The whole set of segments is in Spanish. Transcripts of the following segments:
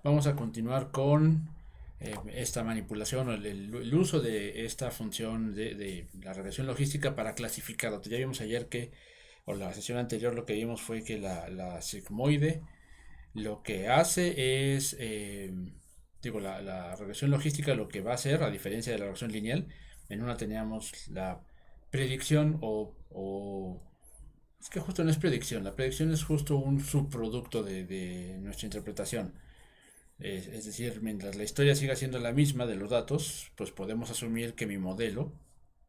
Vamos a continuar con esta manipulación o el uso de esta función de la regresión logística para clasificar datos. Ya vimos ayer que, o la sesión anterior, lo que vimos fue que la sigmoide lo que hace es, la regresión logística lo que va a hacer, a diferencia de la regresión lineal, en una teníamos la predicción es que justo no es predicción, la predicción es justo un subproducto de nuestra interpretación. Es decir, mientras la historia siga siendo la misma de los datos, pues podemos asumir que mi modelo,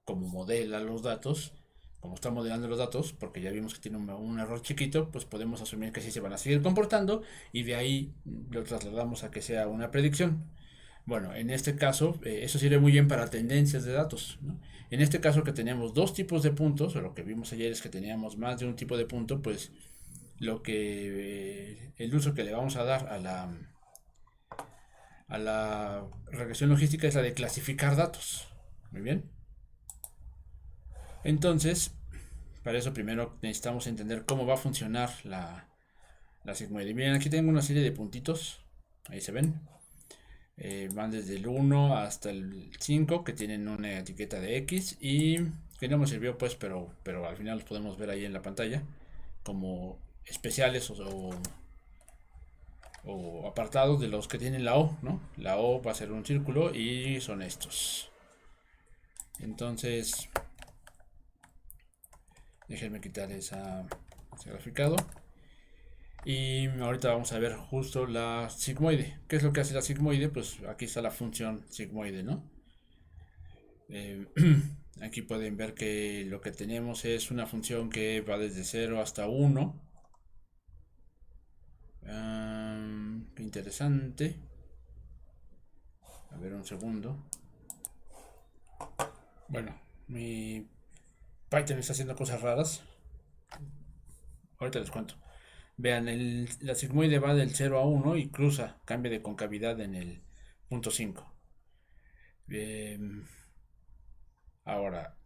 como modela los datos, como está modelando los datos, porque ya vimos que tiene un error chiquito, pues podemos asumir que así se van a seguir comportando y de ahí lo trasladamos a que sea una predicción. Bueno, en este caso, eso sirve muy bien para tendencias de datos, ¿no? En este caso que teníamos dos tipos de puntos, o lo que vimos ayer es que teníamos más de un tipo de punto, pues el uso que le vamos a dar a la regresión logística es la de clasificar datos. Muy bien. Entonces, para eso primero necesitamos entender cómo va a funcionar la sigmoide. Miren, aquí tengo una serie de puntitos. Ahí se ven. Van desde el 1 hasta el 5 que tienen una etiqueta de X y que no me sirvió pues, pero al final los podemos ver ahí en la pantalla como especiales o apartados de los que tienen la O, ¿no? La O va a ser un círculo y son estos. Entonces, déjenme quitar ese graficado. Y ahorita vamos a ver justo la sigmoide. ¿Qué es lo que hace la sigmoide? Pues aquí está la función sigmoide, ¿no? Eh, Aquí pueden ver que lo que tenemos es una función que va desde 0 hasta 1. Qué interesante. A ver un segundo. Bueno, mi Python está haciendo cosas raras. Ahorita les cuento. Vean, la sigmoide va del 0 a 1 y cruza, cambia de concavidad en el punto 5. Bien, ahora,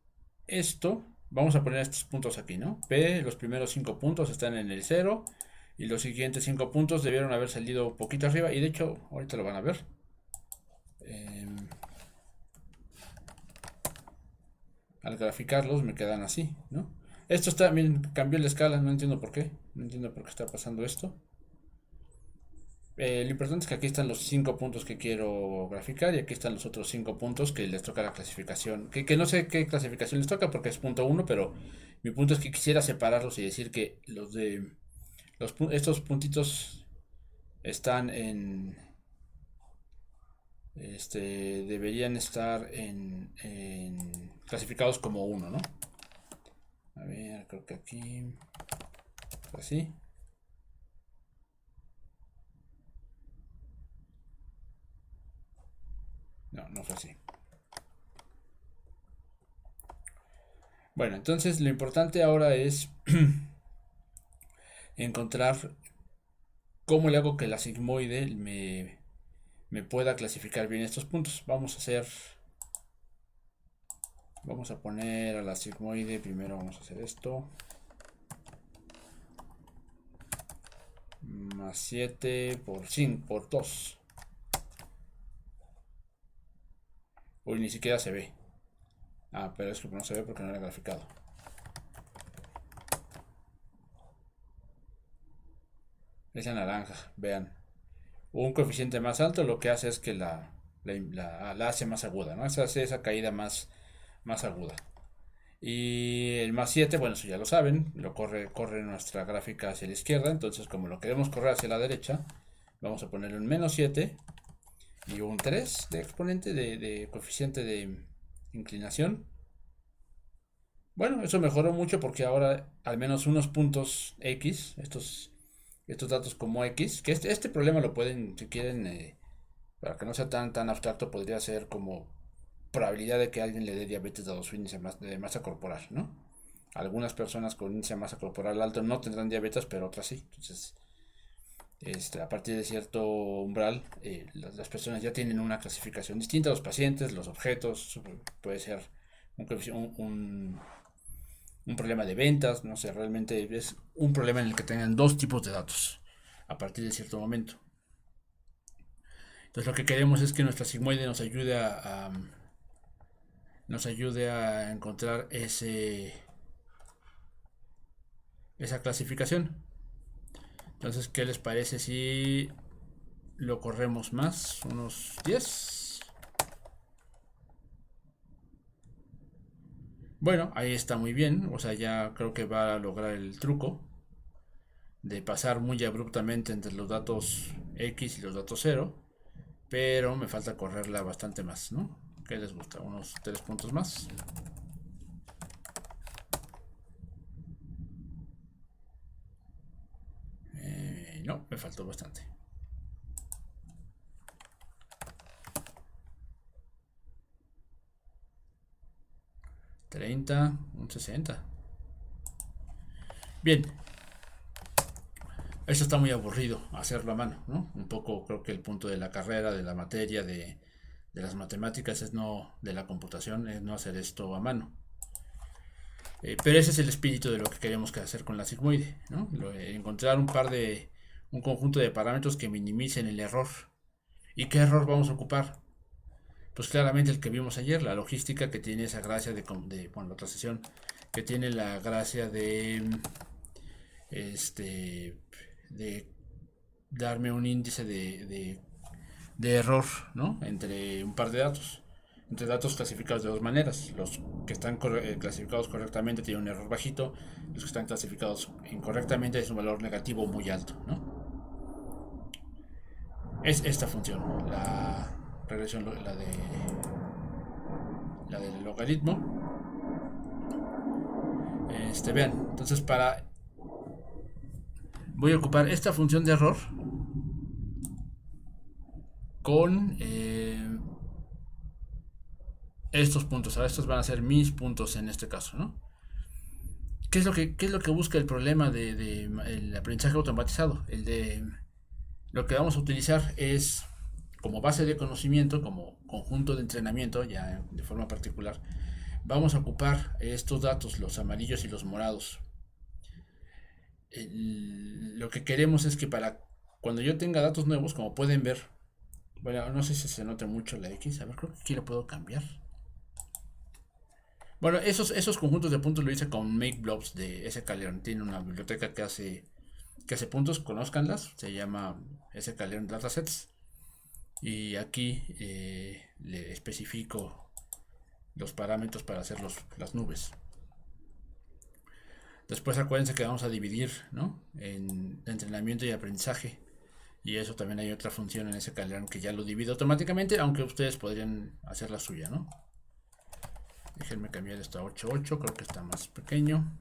vamos a poner estos puntos aquí, ¿no? Los primeros 5 puntos están en el 0 y los siguientes 5 puntos debieron haber salido un poquito arriba y de hecho, ahorita lo van a ver. Eh, Al graficarlos me quedan así, ¿no? Esto está, miren, cambió la escala, no entiendo por qué. No entiendo por qué está pasando esto. Lo importante es que aquí están los 5 puntos que quiero graficar y aquí están los otros 5 puntos que les toca la clasificación. Que no sé qué clasificación les toca porque es punto uno, pero mi punto es que quisiera separarlos y decir que estos puntitos están deberían estar clasificados como uno, ¿no? A ver, creo que aquí, así. No, no fue así. Bueno, entonces lo importante ahora es encontrar cómo le hago que la sigmoide me pueda clasificar bien estos puntos. Vamos a poner a la sigmoide, primero vamos a hacer esto. Más 7 por 5, por 2. Uy, ni siquiera se ve. Ah, pero es que no se ve porque no era graficado. Es la naranja, vean. Un coeficiente más alto lo que hace es que la hace más aguda, ¿no? Hace esa caída más aguda. Y el más 7, bueno, eso ya lo saben, corre nuestra gráfica hacia la izquierda, entonces como lo queremos correr hacia la derecha, vamos a ponerle un menos 7 y un 3 de exponente de coeficiente de inclinación. Bueno, eso mejoró mucho porque ahora al menos unos puntos X, estos datos como X, que este problema lo pueden, si quieren, para que no sea tan abstracto, podría ser como probabilidad de que alguien le dé diabetes dado su índice de masa corporal, ¿no? Algunas personas con índice de masa corporal alto no tendrán diabetes, pero otras sí. Entonces, a partir de cierto umbral, las personas ya tienen una clasificación distinta, los pacientes, los objetos, puede ser un problema de ventas, no sé, realmente es un problema en el que tengan dos tipos de datos a partir de cierto momento. Entonces lo que queremos es que nuestra sigmoide nos ayude a encontrar esa clasificación. Entonces, ¿qué les parece si lo corremos más? Unos 10. Bueno, ahí está muy bien. O sea, ya creo que va a lograr el truco de pasar muy abruptamente entre los datos X y los datos 0. Pero me falta correrla bastante más, ¿no? ¿Qué les gusta? Unos 3 puntos más. No, me faltó bastante. 30, un 60. Bien. Eso está muy aburrido, hacerlo a mano, ¿no? Un poco creo que el punto de la carrera, de la materia, de las matemáticas, es no, de la computación, es no hacer esto a mano. Pero ese es el espíritu de lo que queremos hacer con la sigmoide, ¿no? Encontrar un conjunto de parámetros que minimicen el error. ¿Y qué error vamos a ocupar? Pues claramente el que vimos ayer, la logística, que tiene esa gracia bueno, la otra sesión, que tiene la gracia de darme un índice de error, ¿no? Entre un par de datos. Entre datos clasificados de dos maneras. Los que están clasificados correctamente tienen un error bajito. Los que están clasificados incorrectamente es un valor negativo muy alto, ¿no? Es esta función, la regresión, la del logaritmo. Vean, entonces voy a ocupar esta función de error con estos puntos. Ahora estos van a ser mis puntos en este caso, ¿no? ¿Qué es lo que busca el problema el aprendizaje automatizado? Lo que vamos a utilizar es como base de conocimiento, como conjunto de entrenamiento, ya de forma particular, vamos a ocupar estos datos, los amarillos y los morados. Lo que queremos es que para cuando yo tenga datos nuevos, como pueden ver, bueno, no sé si se nota mucho la X, a ver, creo que aquí lo puedo cambiar. Bueno, esos conjuntos de puntos lo hice con MakeBlobs de sklearn. Tiene una biblioteca que hace puntos, conózcanlas, se llama sklearn Datasets. Y aquí le especifico los parámetros para hacer las nubes. Después acuérdense que vamos a dividir, ¿no? En entrenamiento y aprendizaje. Y eso también hay otra función en sklearn que ya lo divide automáticamente, aunque ustedes podrían hacer la suya, ¿no? Déjenme cambiar esto a 8.8, creo que está más pequeño.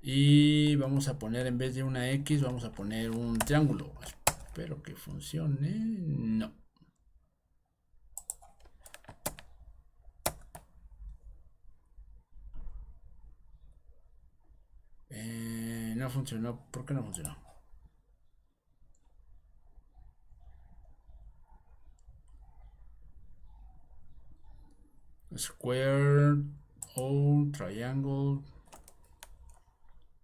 Y vamos a poner, en vez de una X, vamos a poner un triángulo. Espero que funcione. No. No funcionó. ¿Por qué no funcionó? Square o triangle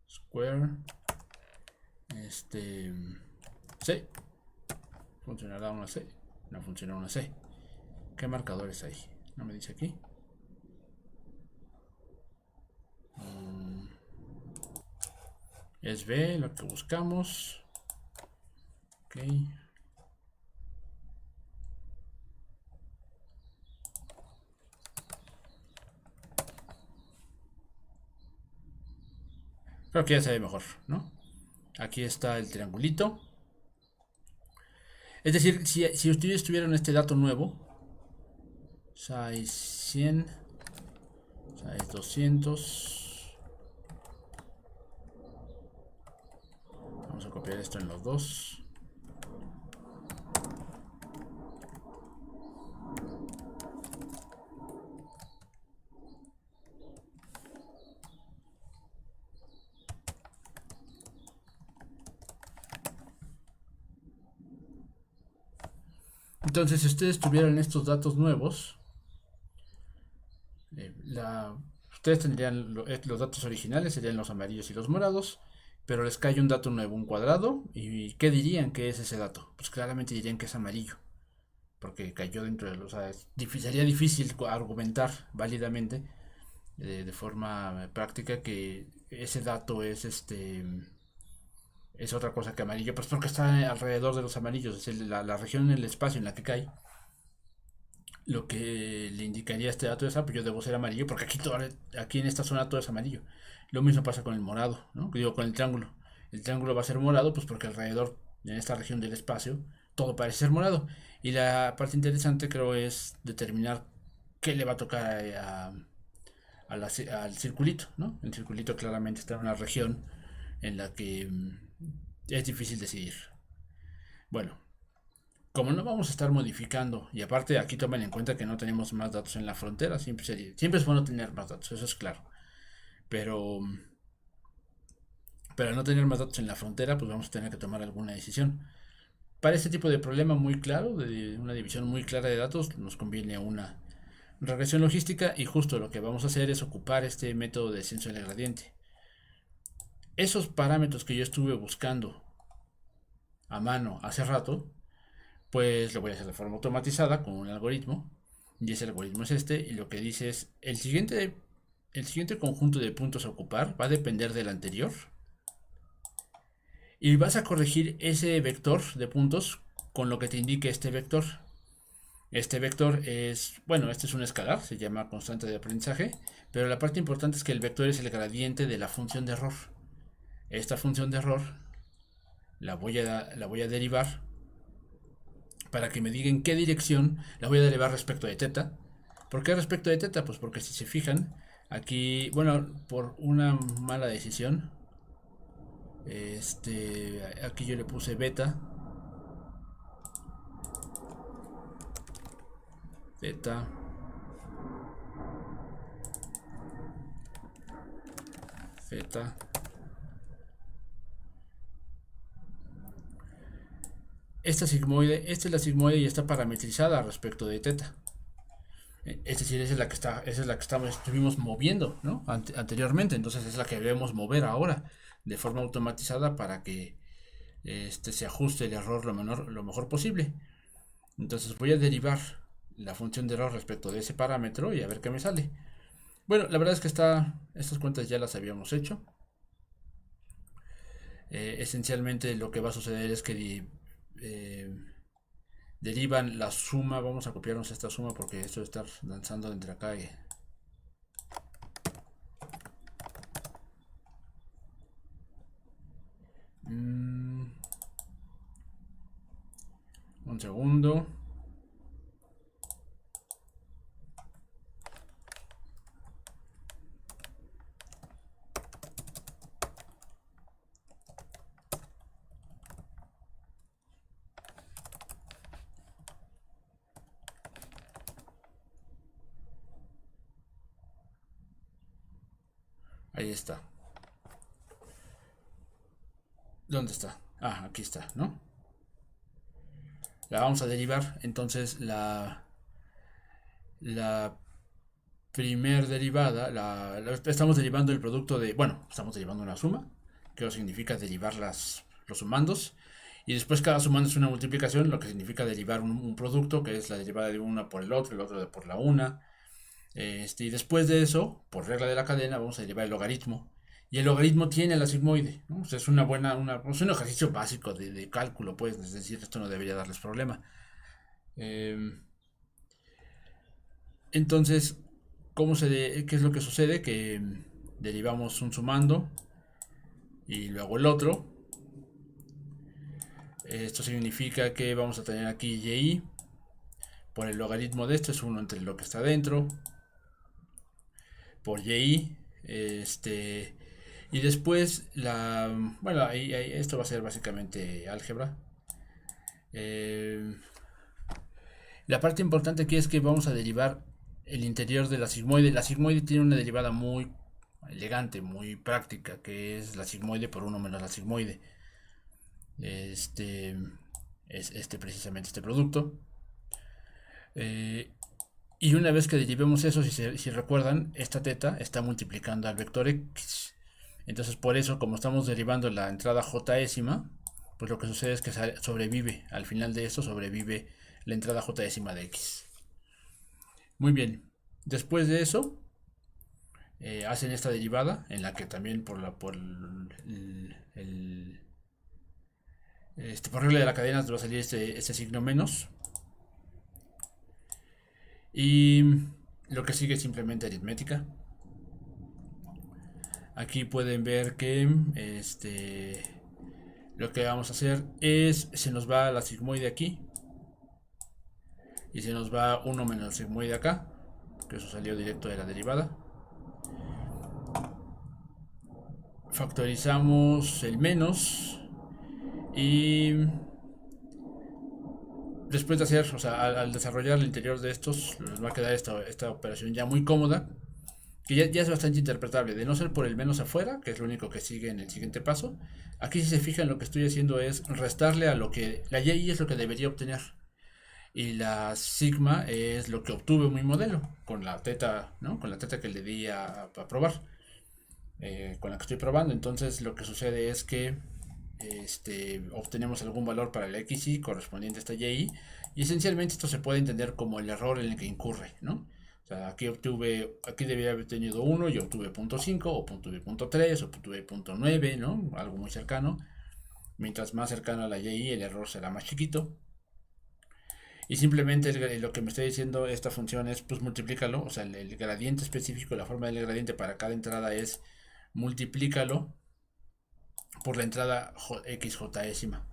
square C. ¿Funcionará una C? No funciona una C. ¿Qué marcadores hay? No me dice aquí. Es B lo que buscamos. Ok. Creo que ya se ve mejor, ¿no? Aquí está el triangulito. Es decir, si ustedes tuvieran este dato nuevo, size 100, size 200, vamos a copiar esto en los dos. Entonces, si ustedes tuvieran estos datos nuevos, ustedes tendrían los datos originales, serían los amarillos y los morados, pero les cae un dato nuevo, un cuadrado, ¿y qué dirían que es ese dato? Pues claramente dirían que es amarillo, porque cayó dentro de los... O sea, sería difícil argumentar válidamente de forma práctica que ese dato es otra cosa que amarillo, pues porque está alrededor de los amarillos, es la región en el espacio en la que cae. Lo que le indicaría a este dato es, pues yo debo ser amarillo, porque aquí en esta zona todo es amarillo. Lo mismo pasa con el morado, ¿no? Digo, con el triángulo. El triángulo va a ser morado, pues porque alrededor, en esta región del espacio, todo parece ser morado. Y la parte interesante, creo, es determinar qué le va a tocar al circulito, ¿no? El circulito claramente está en una región en la que es difícil decidir. Bueno, como no vamos a estar modificando, y aparte aquí tomen en cuenta que no tenemos más datos en la frontera, siempre es bueno tener más datos, eso es claro. Pero al no tener más datos en la frontera, pues vamos a tener que tomar alguna decisión. Para este tipo de problema muy claro, de una división muy clara de datos, nos conviene una regresión logística, y justo lo que vamos a hacer es ocupar este método de descenso del gradiente. Esos parámetros que yo estuve buscando a mano hace rato, pues lo voy a hacer de forma automatizada con un algoritmo, y ese algoritmo es este, y lo que dice es el siguiente conjunto de puntos a ocupar va a depender del anterior, y vas a corregir ese vector de puntos con lo que te indique este vector. Este vector es, bueno, este es un escalar, se llama constante de aprendizaje, pero la parte importante es que el vector es el gradiente de la función de error. Esta función de error la voy a derivar para que me digan qué dirección la voy a derivar respecto de teta. ¿Por qué respecto de teta? Pues porque si se fijan, aquí, bueno, por una mala decisión, aquí yo le puse beta, teta, zeta. Esta es la sigmoide y está parametrizada respecto de teta. Es decir, esa es la que estuvimos moviendo, ¿no? Anteriormente, entonces es la que debemos mover ahora de forma automatizada para que se ajuste el error lo mejor posible. Entonces voy a derivar la función de error respecto de ese parámetro y a ver qué me sale. Bueno, la verdad es que estas cuentas ya las habíamos hecho. Esencialmente lo que va a suceder es que derivan la suma. Vamos a copiarnos esta suma porque esto de estar danzando entre acá y... un segundo. Ahí está. ¿Dónde está? Ah, aquí está, ¿no? La vamos a derivar. Entonces la primer derivada, estamos derivando el producto de, bueno, estamos derivando una suma, que significa derivar los sumandos, y después cada sumando es una multiplicación, lo que significa derivar un producto, que es la derivada de una por el otro por la una. Y después de eso, por regla de la cadena, vamos a derivar el logaritmo. Y el logaritmo tiene la sigmoide, ¿no? O sea, es un ejercicio básico de cálculo, pues, es decir, esto no debería darles problema. Entonces, ¿qué es lo que sucede? Que derivamos un sumando y luego el otro. Esto significa que vamos a tener aquí y por el logaritmo de esto es 1 entre lo que está dentro por y. Y después bueno, esto va a ser básicamente álgebra. La parte importante aquí es que vamos a derivar el interior de la sigmoide. La sigmoide tiene una derivada muy elegante, muy práctica, que es la sigmoide por 1 menos la sigmoide. Es precisamente este producto. Y una vez que derivemos eso, si recuerdan, esta teta está multiplicando al vector x. Entonces, por eso, como estamos derivando la entrada jésima, pues lo que sucede es que sobrevive, al final de esto sobrevive la entrada j décima de x. Muy bien, después de eso hacen esta derivada en la que también por regla de la cadena va a salir este signo menos. Y lo que sigue es simplemente aritmética. Aquí pueden ver que lo que vamos a hacer es, se nos va la sigmoide aquí y se nos va 1 menos el sigmoide acá, que eso salió directo de la derivada. Factorizamos el menos y después de hacer, o sea, al desarrollar el interior de estos, nos va a quedar esta operación ya muy cómoda, que ya es bastante interpretable, de no ser por el menos afuera, que es lo único que sigue en el siguiente paso. Aquí, si se fijan, lo que estoy haciendo es restarle a lo que la y es lo que debería obtener, y la sigma es lo que obtuve en mi modelo, con la teta, ¿no? Con la teta que le di a probar, con la que estoy probando. Entonces lo que sucede es que obtenemos algún valor para el xy correspondiente a esta y esencialmente esto se puede entender como el error en el que incurre, ¿no? O sea, aquí debería haber tenido 1 y obtuve 0.5, o obtuve 0.3, o obtuve 0.9, ¿no? Algo muy cercano. Mientras más cercano a la y, el error será más chiquito. Y simplemente lo que me está diciendo esta función es, pues multiplícalo, o sea, el gradiente específico, la forma del gradiente para cada entrada es multiplícalo por la entrada xj décima.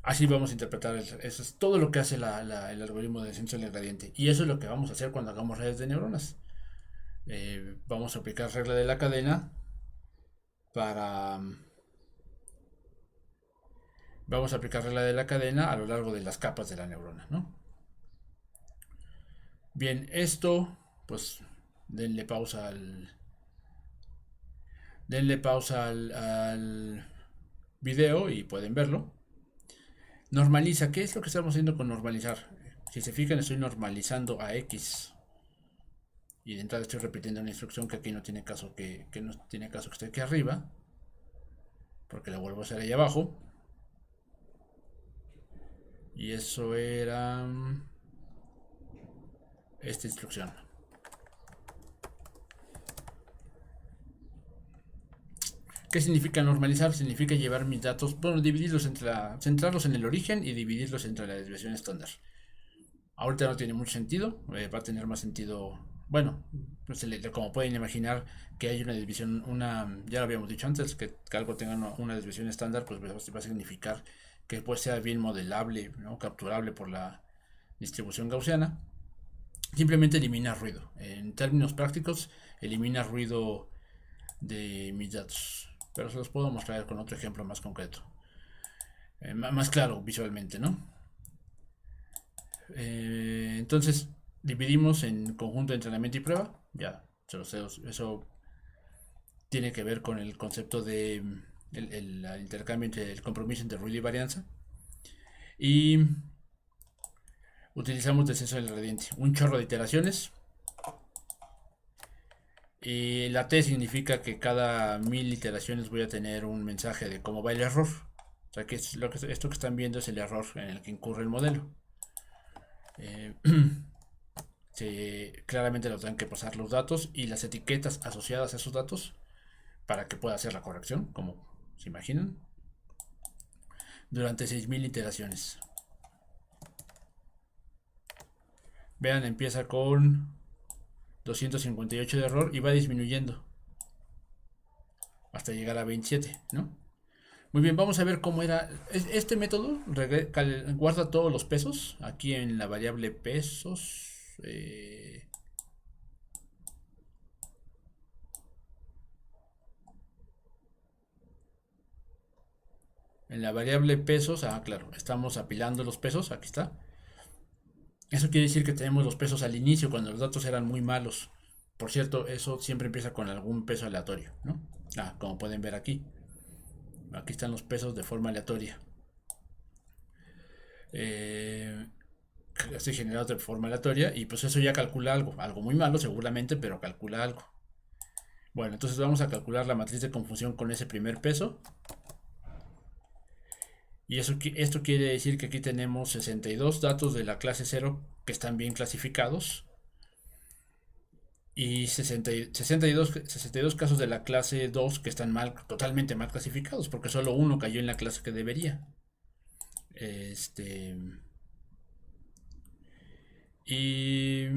Así vamos a interpretar, eso es todo lo que hace el algoritmo de descenso del gradiente. Y eso es lo que vamos a hacer cuando hagamos redes de neuronas. Vamos a aplicar regla de la cadena para... Vamos a aplicar regla de la cadena a lo largo de las capas de la neurona, ¿no? Bien, esto, pues, denle pausa al video y pueden verlo. Normaliza, ¿qué es lo que estamos haciendo con normalizar? Si se fijan, estoy normalizando a x. Y de entrada estoy repitiendo una instrucción que aquí no tiene caso que esté aquí arriba, porque la vuelvo a hacer ahí abajo. Y eso era esta instrucción. ¿Qué significa normalizar? Significa llevar mis datos, bueno, dividirlos centrarlos en el origen y dividirlos entre la desviación estándar. Ahorita no tiene mucho sentido, va a tener más sentido, bueno, como pueden imaginar que hay una desviación, ya lo habíamos dicho antes, que algo tenga una desviación estándar, pues va a significar que pues sea bien modelable, ¿no? Capturable por la distribución gaussiana. Simplemente elimina ruido. En términos prácticos, elimina ruido de mis datos. Pero se los puedo mostrar con otro ejemplo más concreto. Más claro visualmente, ¿no? Entonces, dividimos en conjunto de entrenamiento y prueba. Ya, eso tiene que ver con el concepto de el intercambio entre el compromiso entre ruido y varianza. Y utilizamos descenso del gradiente. Un chorro de iteraciones. Y la T significa que cada 1000 iteraciones voy a tener un mensaje de cómo va el error. O sea que esto que están viendo es el error en el que incurre el modelo. Claramente nos dan que pasar los datos y las etiquetas asociadas a esos datos para que pueda hacer la corrección, como se imaginan, durante 6000 iteraciones. Vean, empieza con 258 de error y va disminuyendo hasta llegar a 27, ¿no? Muy bien, vamos a ver cómo era. Este método guarda todos los pesos aquí en la variable pesos. En la variable pesos, claro, estamos apilando los pesos, aquí está. Eso quiere decir que tenemos los pesos al inicio, cuando los datos eran muy malos. Por cierto, eso siempre empieza con algún peso aleatorio, ¿no? Como pueden ver aquí. Aquí están los pesos de forma aleatoria. Estoy generado de forma aleatoria y pues eso ya calcula algo muy malo seguramente, pero calcula algo. Bueno, entonces vamos a calcular la matriz de confusión con ese primer peso. Y esto quiere decir que aquí tenemos 62 datos de la clase 0 que están bien clasificados y 62 casos de la clase 2 que están totalmente mal clasificados, porque solo uno cayó en la clase que debería. Este. Y.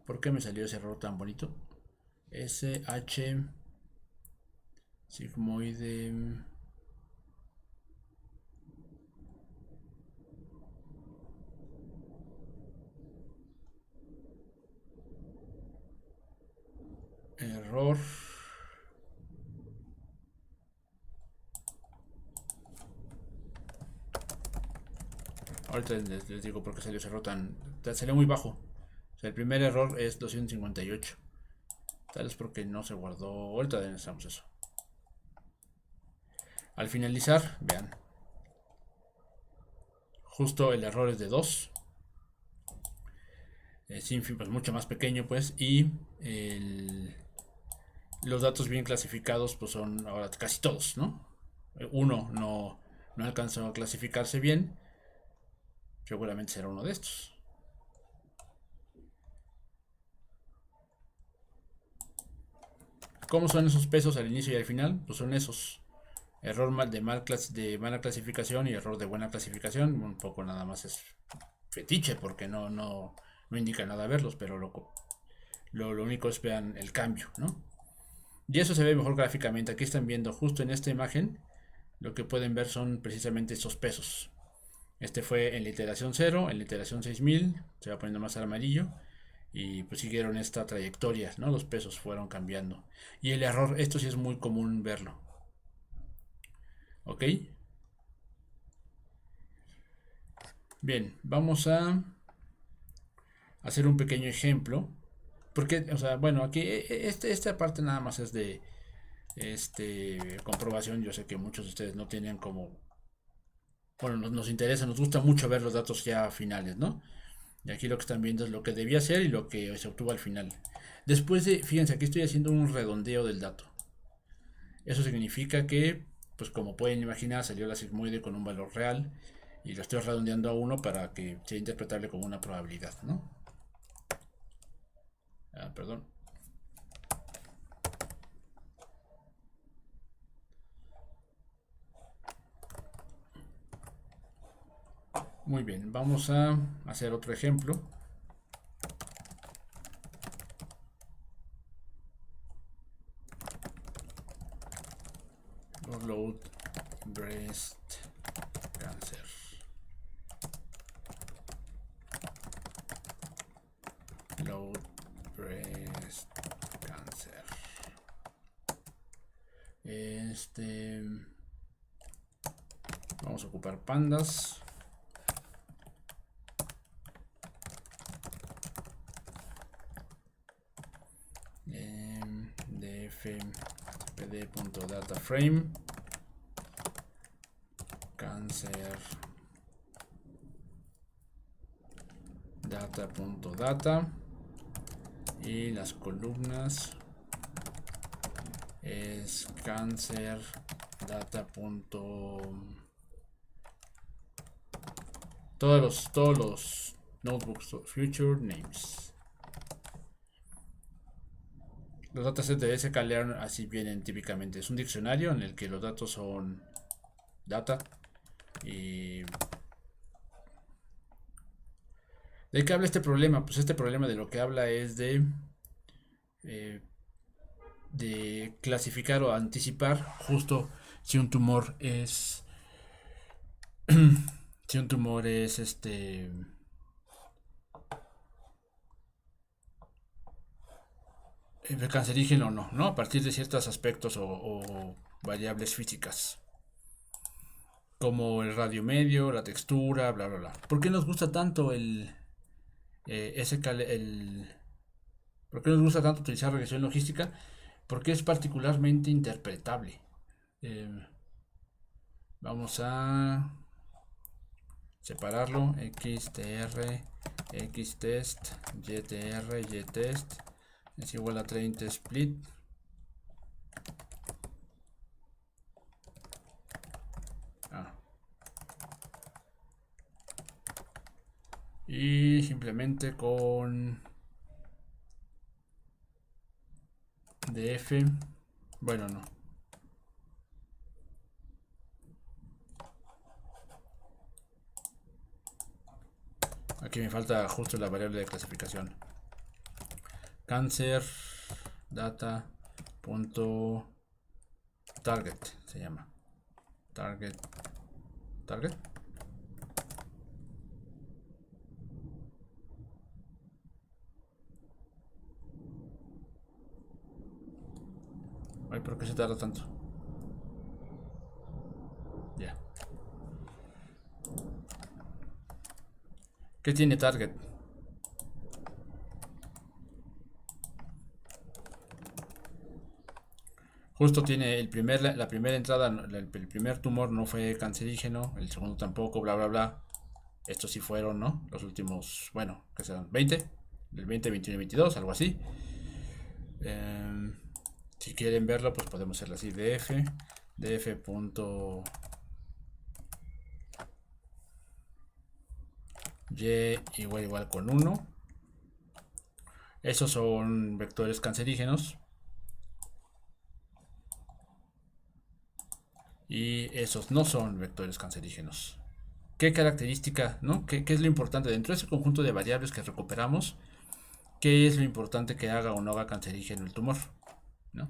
¿Por qué me salió ese error tan bonito? SH sigmoide. Error. Ahorita les digo por qué salió ese error salió muy bajo. O sea, el primer error es 258. Tal vez porque no se guardó. Ahorita necesitamos eso. Al finalizar, vean. Justo el error es de 2. Sin fin, pues mucho más pequeño, pues. Y los datos bien clasificados, pues son ahora casi todos, ¿no? Uno no alcanzó a clasificarse bien. Seguramente será uno de estos. ¿Cómo son esos pesos al inicio y al final? Pues son esos. Error de mala clasificación y error de buena clasificación. Un poco nada más es fetiche porque no indica nada verlos, pero lo único es vean el cambio, ¿no? Y eso se ve mejor gráficamente. Aquí están viendo justo en esta imagen. Lo que pueden ver son precisamente estos pesos. Este fue en la iteración 0, en la iteración 6000, se va poniendo más al amarillo. Y pues siguieron esta trayectoria, ¿no? Los pesos fueron cambiando. Y el error, esto sí es muy común verlo. ¿Ok? Bien, vamos a hacer un pequeño ejemplo. Porque, o sea, bueno, aquí esta parte nada más es de comprobación. Yo sé que muchos de ustedes no tienen como, bueno, nos interesa, nos gusta mucho ver los datos ya finales, ¿no? Y aquí lo que están viendo es lo que debía ser y lo que se obtuvo al final. Después de, fíjense, aquí estoy haciendo un redondeo del dato. Eso significa que, pues como pueden imaginar, salió la sigmoide con un valor real y lo estoy redondeando a 1 para que sea interpretable como una probabilidad, ¿no? Perdón. Muy bien, vamos a hacer otro ejemplo. Load breast cancer. Load breast cancer. Vamos a ocupar pandas. df.dataframe cancer data.data y las columnas es cancer data. Todos los notebooks future names. Los datasets de sklearn así vienen típicamente. Es un diccionario en el que los datos son data y ¿de qué habla este problema? Pues este problema de lo que habla es eh, de clasificar o anticipar justo si un tumor es si un tumor es cancerígeno o no, ¿no? A partir de ciertos aspectos o variables físicas. Como el radio medio, la textura, bla, bla, bla. ¿Por qué nos gusta tanto ¿por qué nos gusta tanto utilizar regresión logística? Porque es particularmente interpretable. Eh, Vamos a separarlo. xtr, xtest, ytr, ytest es igual a 30 split. Y simplemente con df, bueno, no. Aquí me falta justo la variable de clasificación. Cáncer data punto target se llama. Target. Ay, ¿por qué se tarda tanto? Ya. ¿Qué tiene target? Justo tiene la primera entrada, el primer tumor no fue cancerígeno, el segundo tampoco, bla, bla, bla. Estos sí fueron, ¿no? Los últimos, bueno, que serán 20, del 20, 21 y 22, algo así. Si quieren verlo, pues podemos hacerlo así, df punto y igual con 1. Esos son vectores cancerígenos. Y esos no son vectores cancerígenos. ¿Qué característica, no? ¿Qué es lo importante dentro de ese conjunto de variables que recuperamos? ¿Qué es lo importante que haga o no haga cancerígeno el tumor? ¿No?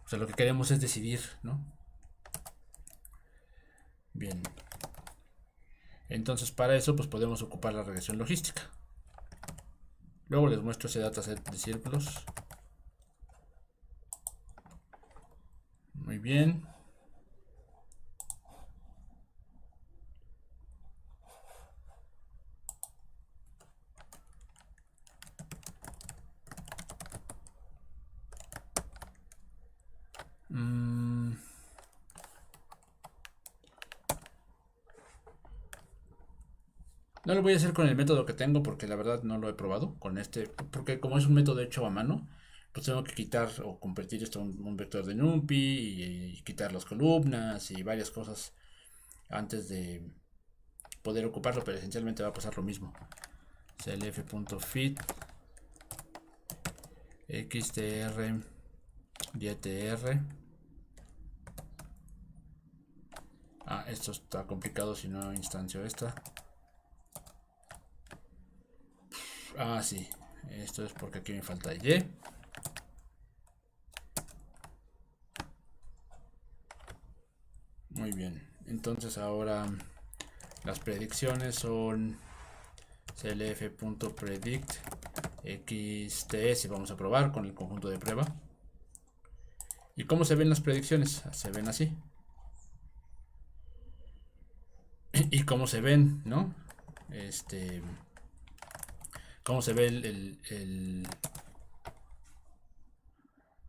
O sea, lo que queremos es decidir, ¿no? Bien. Entonces, para eso, pues podemos ocupar la regresión logística. Luego les muestro ese dataset de círculos. Muy bien. No lo voy a hacer con el método que tengo porque la verdad no lo he probado con este, porque como es un método hecho a mano, pues tengo que quitar o convertir esto a un vector de NumPy y quitar las columnas y varias cosas antes de poder ocuparlo, pero esencialmente va a pasar lo mismo. clf.fit xtr ytr. Esto está complicado si no instancio esta. Sí, esto es porque aquí me falta y. Muy bien, entonces ahora las predicciones son clf.predict xts, vamos a probar con el conjunto de prueba. ¿Y cómo se ven las predicciones? Se ven así. ¿Y cómo se ven, no? ¿Cómo se ve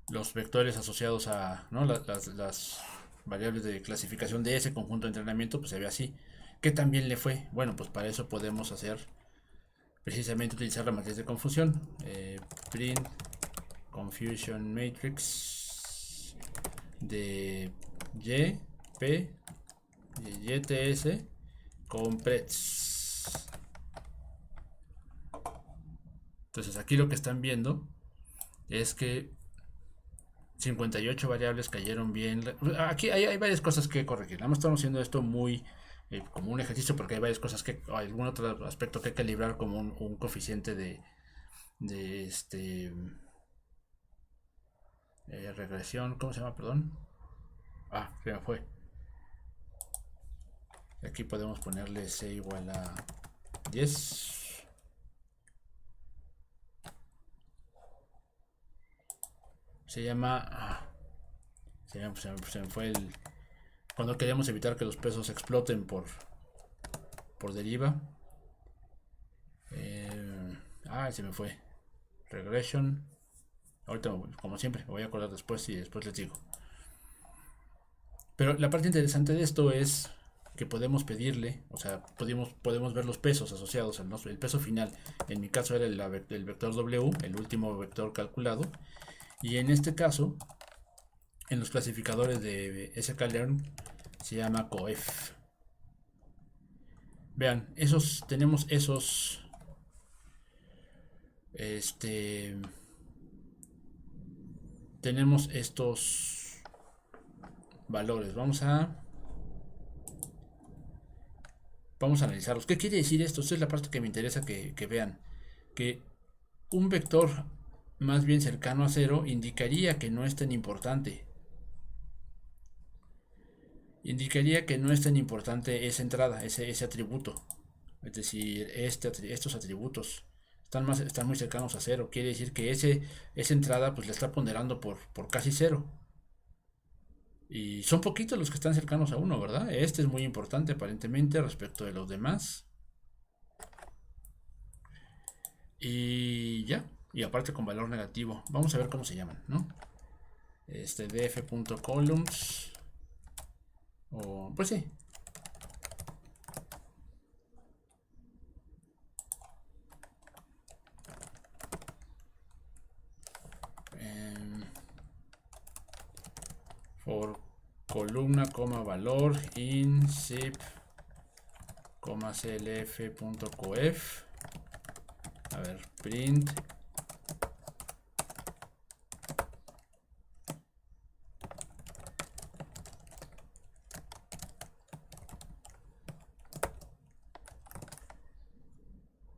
los vectores asociados a, ¿no? las variables de clasificación de ese conjunto de entrenamiento? Pues se ve así. ¿Qué también le fue? Bueno, pues para eso podemos hacer precisamente utilizar la matriz de confusión. Print confusion matrix de y, p, y, yts con prets. Entonces aquí lo que están viendo es que 58 variables cayeron bien. Aquí hay varias cosas que corregir. Nada más estamos haciendo esto muy como un ejercicio porque hay varias cosas que, algún otro aspecto que calibrar como un coeficiente de regresión. ¿Cómo se llama? Perdón. Se me fue. Aquí podemos ponerle c igual a 10. Se llama. Se me fue el. Cuando queríamos evitar que los pesos exploten por deriva. Se me fue. Regression. Ahorita, como siempre, me voy a acordar después y después les digo. Pero la parte interesante de esto es que podemos pedirle, o sea, podemos ver los pesos asociados al el peso final. En mi caso era el vector W, el último vector calculado. Y en este caso, en los clasificadores de sklearn se llama coef. Vean, tenemos esos, este, tenemos estos valores. Vamos a analizarlos. ¿Qué quiere decir esto? Esta es la parte que me interesa que vean. Que un vector más bien cercano a cero indicaría que no es tan importante. Indicaría que no es tan importante esa entrada, ese atributo. Es decir, estos atributos están muy cercanos a cero. Quiere decir que esa entrada pues la está ponderando por casi cero. Y son poquitos los que están cercanos a uno, ¿verdad? Este es muy importante aparentemente respecto de los demás. Y ya. Y aparte con valor negativo. Vamos a ver cómo se llaman, ¿no? df.columns. O, pues sí. For columna, valor in zip, clf.coef. A ver, print.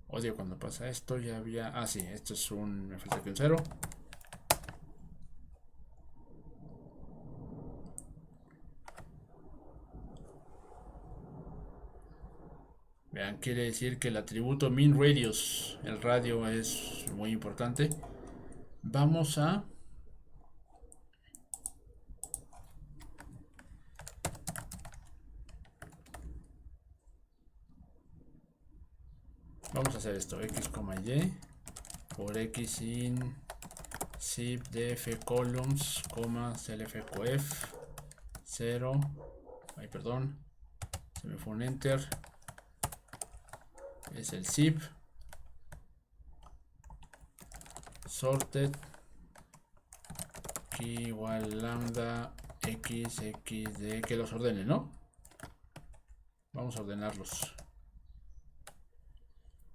Odio cuando pasa esto, ya había... Ah, sí, esto es me falta aquí un 0. Vean, quiere decir que el atributo min_radius, el radio, es muy importante. Vamos a... Vamos a hacer esto, x, y por x in zip df columns, clf_coef 0. Ay, perdón, se me fue un enter. Es el zip sorted aquí igual lambda x de que los ordene, ¿no? Vamos a ordenarlos.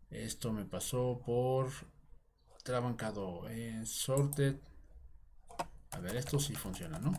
Esto me pasó por trabancado. Sorted. A ver, esto sí funciona, ¿no?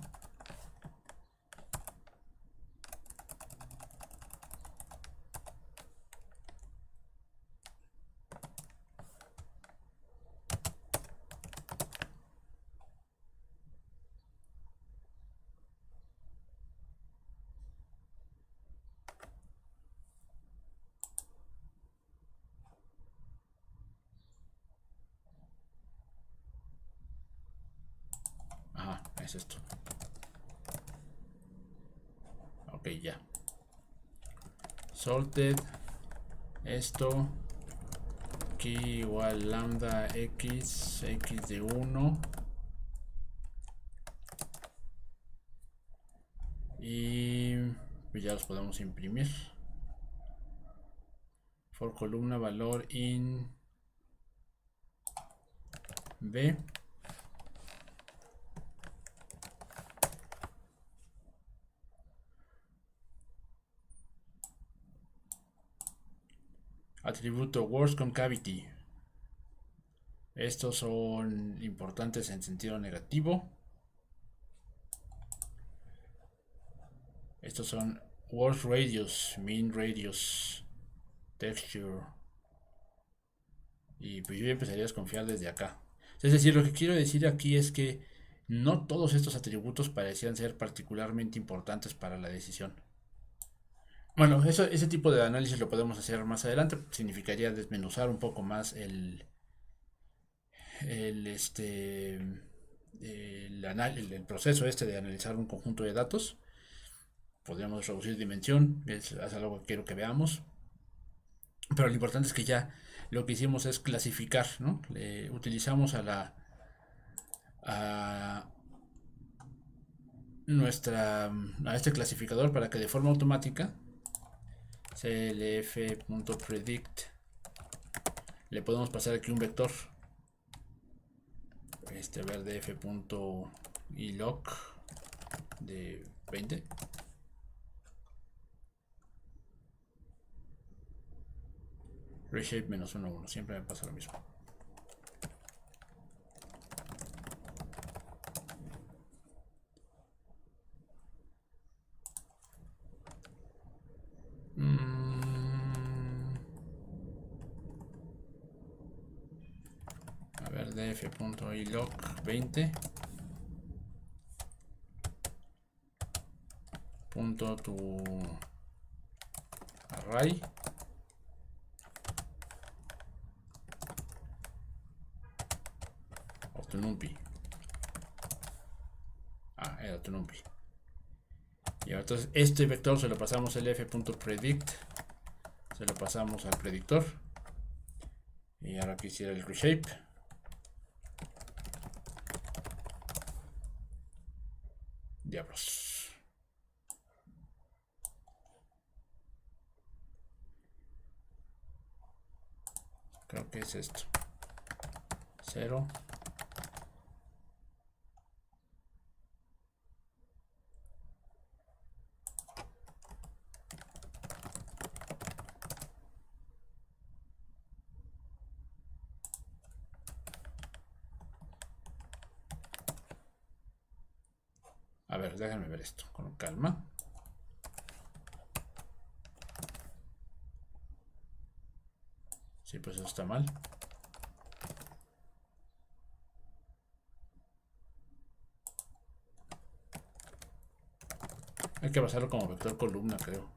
Ajá, es esto. Ok, ya. Sorted. Esto. Aquí igual lambda x de 1. Y pues ya los podemos imprimir. For columna valor in b. Atributo words concavity. Estos son importantes en sentido negativo. Estos son words radius, mean radius, texture. Y pues yo empezaría a desconfiar desde acá. Es decir, lo que quiero decir aquí es que no todos estos atributos parecían ser particularmente importantes para la decisión. Bueno, ese tipo de análisis lo podemos hacer más adelante. Significaría desmenuzar un poco más el, este, el proceso de analizar un conjunto de datos. Podríamos reducir dimensión, es algo que quiero que veamos. Pero lo importante es que ya lo que hicimos es clasificar, ¿no? Utilizamos a a este clasificador para que de forma automática clf.predict le podemos pasar aquí un vector ver df.iloc de 20 reshape menos 1, 1. Siempre me pasa lo mismo. A ver, df.ilog 20 punto tu array of tu numpy. Era tu numpy. Y ahora entonces este vector se lo pasamos al f.predict, se lo pasamos al predictor. Y ahora quisiera el reshape. Diablos. Creo que es esto. 0. A ver, déjenme ver esto con calma. Sí, pues eso está mal. Hay que pasarlo como vector columna, creo.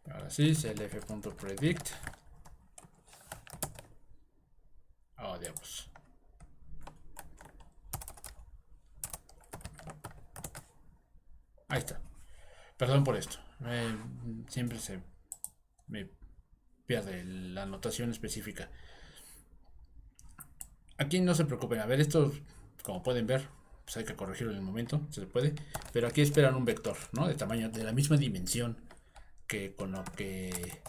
Ahora sí, clf.predict. Oh, diablos. Ahí está. Perdón por esto. Siempre me pierde la anotación específica. Aquí no se preocupen. A ver, esto, como pueden ver, pues hay que corregirlo en el momento, se puede. Pero aquí esperan un vector, ¿no? De tamaño, de la misma dimensión que con lo que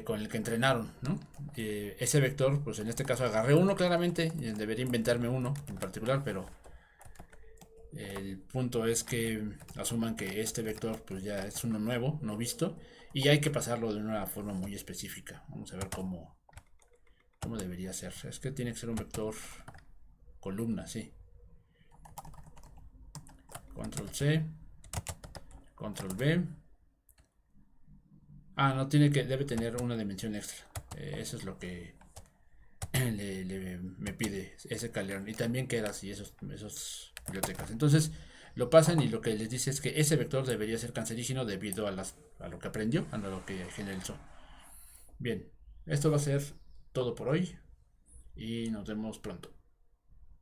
con el que entrenaron, ¿no? Ese vector, pues en este caso agarré uno claramente, debería inventarme uno en particular, pero el punto es que asuman que este vector pues ya es uno nuevo, no visto, y hay que pasarlo de una forma muy específica. Vamos a ver cómo debería ser. Es que tiene que ser un vector columna, sí. Control C, Control B. No tiene que, debe tener una dimensión extra. Eso es lo que me pide sklearn, y también Keras y esos bibliotecas. Entonces lo pasan y lo que les dice es que ese vector debería ser cancerígeno debido a lo que aprendió, a lo que generalizó. Bien, esto va a ser todo por hoy y nos vemos pronto.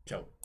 Chao.